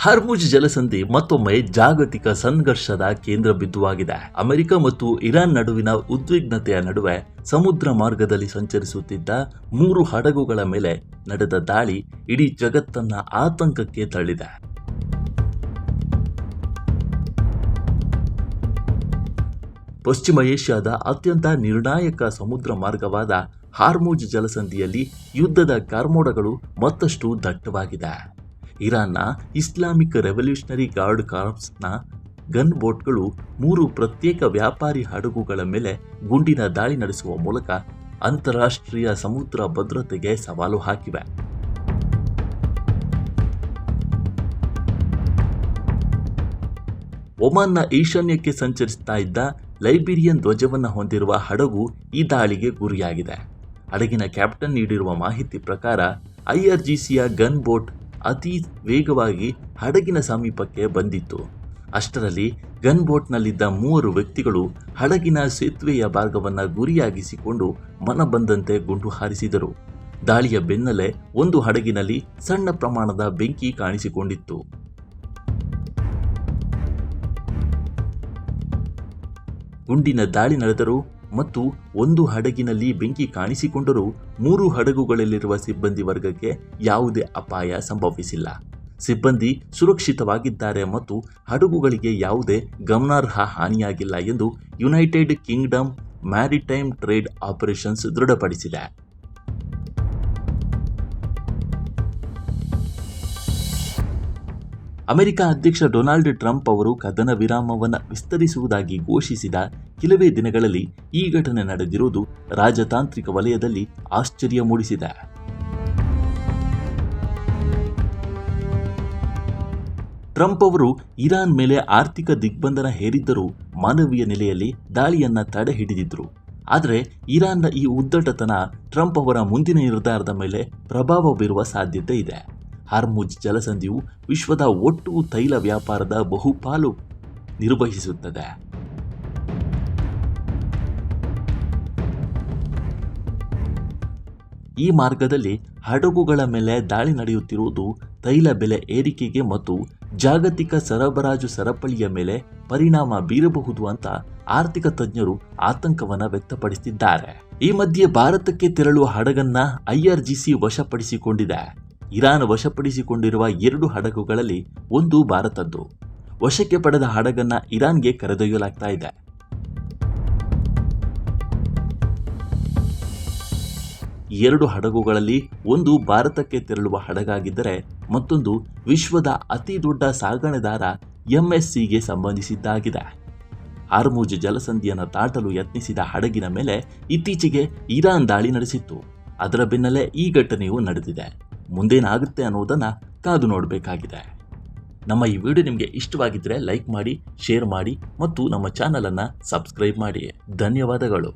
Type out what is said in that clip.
ಹಾರ್ಮುಜ್ ಜಲಸಂಧಿ ಮತ್ತೊಮ್ಮೆ ಜಾಗತಿಕ ಸಂಘರ್ಷದ ಕೇಂದ್ರ ಬಿಂದುವಾಗಿದೆ. ಅಮೆರಿಕ ಮತ್ತು ಇರಾನ್ ನಡುವಿನ ಉದ್ವಿಗ್ನತೆಯ ನಡುವೆ ಸಮುದ್ರ ಮಾರ್ಗದಲ್ಲಿ ಸಂಚರಿಸುತ್ತಿದ್ದ 3 ಹಡಗುಗಳ ಮೇಲೆ ನಡೆದ ದಾಳಿ ಇಡೀ ಜಗತ್ತನ್ನ ಆತಂಕಕ್ಕೆ ತಳ್ಳಿದೆ. ಪಶ್ಚಿಮ ಏಷ್ಯಾದ ಅತ್ಯಂತ ನಿರ್ಣಾಯಕ ಸಮುದ್ರ ಮಾರ್ಗವಾದ ಹಾರ್ಮುಜ್ ಜಲಸಂಧಿಯಲ್ಲಿ ಯುದ್ಧದ ಕಾರ್ಮೋಡಗಳು ಮತ್ತಷ್ಟು ದಟ್ಟವಾಗಿದೆ. ಇರಾನ್ನ ಇಸ್ಲಾಮಿಕ್ ರೆವಲ್ಯೂಷನರಿ ಗಾರ್ಡ್ ಕಾರ್ಪ್ಸ್ನ ಗನ್ ಬೋಟ್ಗಳು 3 ಪ್ರತ್ಯೇಕ ವ್ಯಾಪಾರಿ ಹಡಗುಗಳ ಮೇಲೆ ಗುಂಡಿನ ದಾಳಿ ನಡೆಸುವ ಮೂಲಕ ಅಂತಾರಾಷ್ಟ್ರೀಯ ಸಮುದ್ರ ಭದ್ರತೆಗೆ ಸವಾಲು ಹಾಕಿವೆ. ಒಮಾನ್ನ ಈಶಾನ್ಯಕ್ಕೆ ಸಂಚರಿಸ್ತಾ ಇದ್ದ ಲೈಬೀರಿಯನ್ ಧ್ವಜವನ್ನು ಹೊಂದಿರುವ ಹಡಗು ಈ ದಾಳಿಗೆ ಗುರಿಯಾಗಿದೆ. ಹಡಗಿನ ಕ್ಯಾಪ್ಟನ್ ನೀಡಿರುವ ಮಾಹಿತಿ ಪ್ರಕಾರ IRGCಯ ಗನ್ ಬೋಟ್ ಅತಿ ವೇಗವಾಗಿ ಹಡಗಿನ ಸಮೀಪಕ್ಕೆ ಬಂದಿತ್ತು. ಅಷ್ಟರಲ್ಲಿ ಗನ್ ಬೋಟ್ನಲ್ಲಿದ್ದ 3 ವ್ಯಕ್ತಿಗಳು ಹಡಗಿನ ಸೇತುವೆಯ ಭಾಗವನ್ನು ಗುರಿಯಾಗಿಸಿಕೊಂಡು ಮನಬಂದಂತೆ ಗುಂಡು ಹಾರಿಸಿದರು. ದಾಳಿಯ ಬೆನ್ನಲ್ಲೇ ಒಂದು ಹಡಗಿನಲ್ಲಿ ಸಣ್ಣ ಪ್ರಮಾಣದ ಬೆಂಕಿ ಕಾಣಿಸಿಕೊಂಡಿತ್ತು. ಗುಂಡಿನ ದಾಳಿ ನಡೆದರೂ ಮತ್ತು ಒಂದು ಹಡಗಿನಲ್ಲಿ ಬೆಂಕಿ ಕಾಣಿಸಿಕೊಂಡರೂ 3 ಹಡಗುಗಳಲ್ಲಿರುವ ಸಿಬ್ಬಂದಿ ವರ್ಗಕ್ಕೆ ಯಾವುದೇ ಅಪಾಯ ಸಂಭವಿಸಿಲ್ಲ. ಸಿಬ್ಬಂದಿ ಸುರಕ್ಷಿತವಾಗಿದ್ದಾರೆ ಮತ್ತು ಹಡಗುಗಳಿಗೆ ಯಾವುದೇ ಗಮನಾರ್ಹ ಹಾನಿಯಾಗಿಲ್ಲ ಎಂದು United Kingdom maritime trade operations ದೃಢಪಡಿಸಿದೆ. ಅಮೆರಿಕ ಅಧ್ಯಕ್ಷ ಡೊನಾಲ್ಡ್ ಟ್ರಂಪ್ ಅವರು ಕದನ ವಿರಾಮವನ್ನು ವಿಸ್ತರಿಸುವುದಾಗಿ ಘೋಷಿಸಿದ ಕೆಲವೇ ದಿನಗಳಲ್ಲಿ ಈ ಘಟನೆ ನಡೆದಿರುವುದು ರಾಜತಾಂತ್ರಿಕ ವಲಯದಲ್ಲಿ ಆಶ್ಚರ್ಯ ಮೂಡಿಸಿದೆ. ಟ್ರಂಪ್ ಅವರು ಇರಾನ್ ಮೇಲೆ ಆರ್ಥಿಕ ದಿಗ್ಬಂಧನ ಹೇರಿದ್ದರೂ ಮಾನವೀಯ ನೆಲೆಯಲ್ಲಿ ದಾಳಿಯನ್ನ ತಡೆ ಹಿಡಿದಿದ್ರು. ಆದರೆ ಇರಾನ್ನ ಈ ಉದ್ದಟತನ ಟ್ರಂಪ್ ಅವರ ಮುಂದಿನ ನಿರ್ಧಾರದ ಮೇಲೆ ಪ್ರಭಾವ ಬೀರುವ ಸಾಧ್ಯತೆ ಇದೆ. ಹಾರ್ಮುಜ್ ಜಲಸಂಧಿಯು ವಿಶ್ವದ ಒಟ್ಟು ತೈಲ ವ್ಯಾಪಾರದ ಬಹುಪಾಲು ನಿರ್ವಹಿಸುತ್ತದೆ. ಈ ಮಾರ್ಗದಲ್ಲಿ ಹಡಗುಗಳ ಮೇಲೆ ದಾಳಿ ನಡೆಯುತ್ತಿರುವುದು ತೈಲ ಬೆಲೆ ಏರಿಕೆಗೆ ಮತ್ತು ಜಾಗತಿಕ ಸರಬರಾಜು ಸರಪಳಿಯ ಮೇಲೆ ಪರಿಣಾಮ ಬೀರಬಹುದು ಅಂತ ಆರ್ಥಿಕ ತಜ್ಞರು ಆತಂಕವನ್ನ ವ್ಯಕ್ತಪಡಿಸಿದ್ದಾರೆ. ಈ ಮಧ್ಯೆ ಭಾರತಕ್ಕೆ ತೆರಳುವ ಹಡಗನ್ನ IRGC ವಶಪಡಿಸಿಕೊಂಡಿದೆ. ಇರಾನ್ ವಶಪಡಿಸಿಕೊಂಡಿರುವ 2 ಹಡಗುಗಳಲ್ಲಿ ಒಂದು ಭಾರತದ್ದು. ವಶಕ್ಕೆ ಪಡೆದ ಹಡಗನ್ನ ಇರಾನ್ಗೆ ಕರೆದೊಯ್ಯಲಾಗ್ತಾ ಇದೆ. ಈ 2 ಹಡಗುಗಳಲ್ಲಿ ಒಂದು ಭಾರತಕ್ಕೆ ತೆರಳುವ ಹಡಗಾಗಿದ್ದರೆ ಮತ್ತೊಂದು ವಿಶ್ವದ ಅತಿ ದೊಡ್ಡ ಸಾಗಣೆದಾರ MSCಗೆ ಸಂಬಂಧಿಸಿದ್ದಾಗಿದೆ. ಹಾರ್ಮುಜ್ ಜಲಸಂಧಿಯನ್ನು ದಾಟಲು ಯತ್ನಿಸಿದ ಹಡಗಿನ ಮೇಲೆ ಇತ್ತೀಚೆಗೆ ಇರಾನ್ ದಾಳಿ ನಡೆಸಿತ್ತು. ಅದರ ಬೆನ್ನಲ್ಲೇ ಈ ಘಟನೆಯು ನಡೆದಿದೆ. ಮುಂದೇನಾಗುತ್ತೆ ಅನ್ನೋದನ್ನು ಕಾದು ನೋಡಬೇಕಾಗಿದೆ. ನಮ್ಮ ಈ ವಿಡಿಯೋ ನಿಮಗೆ ಇಷ್ಟವಾಗಿದ್ದರೆ ಲೈಕ್ ಮಾಡಿ, ಶೇರ್ ಮಾಡಿ ಮತ್ತು ನಮ್ಮ ಚಾನಲನ್ನು ಸಬ್ಸ್ಕ್ರೈಬ್ ಮಾಡಿ. ಧನ್ಯವಾದಗಳು.